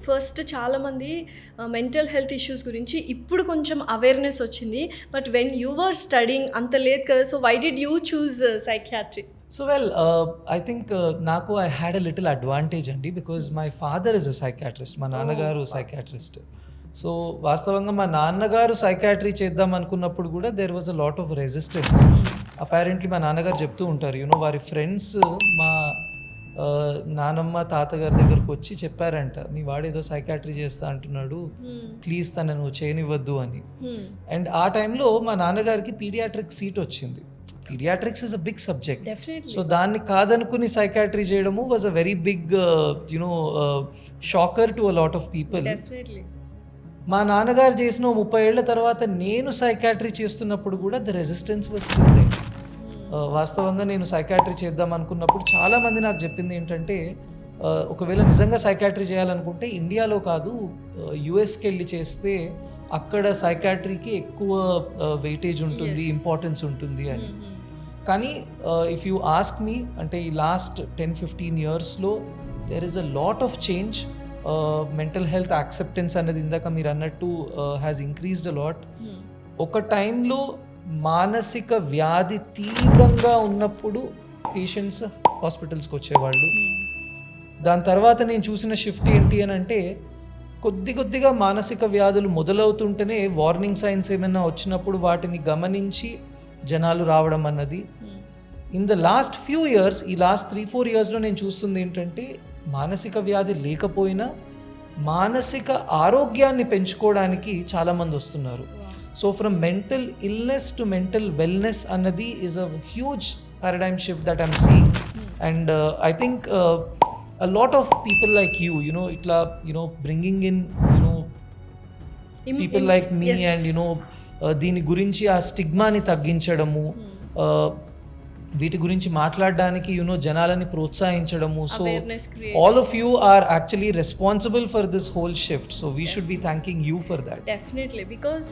First చాలామంది mental health issues గురించి ఇప్పుడు కొంచెం అవేర్నెస్ వచ్చింది. But when you were studying అంత లేదు కదా. So why did you choose psychiatry? So well, I think నాకు I had a little advantage అండి, because my father is a psychiatrist. మా నాన్నగారు సైకాట్రిస్ట్. సో వాస్తవంగా మా నాన్నగారు సైకాట్రీ చేద్దాం అనుకున్నప్పుడు కూడా there was a lot of resistance. Apparently మా నాన్నగారు చెప్తూ ఉంటారు, యూనో వారి ఫ్రెండ్స్ మా నానమ్మ తాతగారి దగ్గరకు వచ్చి చెప్పారంట, మీ వాడేదో సైకాట్రీ చేస్తా అంటున్నాడు, ప్లీజ్ తనను చేయనివ్వద్దు అని. అండ్ ఆ టైంలో మా నాన్నగారికి పీడియాట్రిక్ సీట్ వచ్చింది. Pediatrics is a big subject. So దాన్ని కాదనుకుని సైకాట్రీ చేయడము was a very big shocker to a lot of people. మా నాన్నగారు చేసిన 30 ఏళ్ల తర్వాత నేను సైకాట్రీ చేస్తున్నప్పుడు కూడా the resistance was still there. వాస్తవంగా నేను సైకాట్రీ చేద్దాం అనుకున్నప్పుడు చాలామంది నాకు చెప్పింది ఏంటంటే, ఒకవేళ నిజంగా సైకాట్రీ చేయాలనుకుంటే ఇండియాలో కాదు, యుఎస్కి వెళ్ళి చేస్తే అక్కడ సైకాట్రీకి ఎక్కువ వెయిటేజ్ ఉంటుంది, ఇంపార్టెన్స్ ఉంటుంది అని. కానీ ఇఫ్ యూ ఆస్క్ మీ, అంటే ఈ లాస్ట్ 10-15 yearsలో there is a lot of change. Mental health acceptance అనేది ఇందాక మీరు అన్నట్టు హ్యాస్ ఇంక్రీజ్డ్ అ లాట్. ఒక టైంలో మానసిక వ్యాధి తీవ్రంగా ఉన్నప్పుడు పేషెంట్స్ హాస్పిటల్స్కి వచ్చేవాళ్ళు. దాని తర్వాత నేను చూసిన షిఫ్ట్ ఏంటి అని అంటే, కొద్దిగా మానసిక వ్యాధులు మొదలవుతుంటేనే వార్నింగ్ సైన్స్ ఏమైనా వచ్చినప్పుడు వాటిని గమనించి జనాలు రావడం అన్నది. In the last few years, ఈ లాస్ట్ 3-4 yearsలో నేను చూస్తుంది ఏంటంటే, మానసిక వ్యాధి లేకపోయినా మానసిక ఆరోగ్యాన్ని పెంచుకోవడానికి చాలామంది వస్తున్నారు. So from mental illness to mental wellness అన్నది is a huge paradigm shift that I'm seeing. And I think a lot of people like you, you know, itla, you know, bringing in, you know, people like me, yes. And you know, దీని గురించి ఆ స్టిగ్మాని తగ్గించడము, వీటి గురించి మాట్లాడడానికి you know జనాలని ప్రోత్సహించడము. So all of you are actually responsible for this whole shift. So we should be thanking you for that. Definitely, because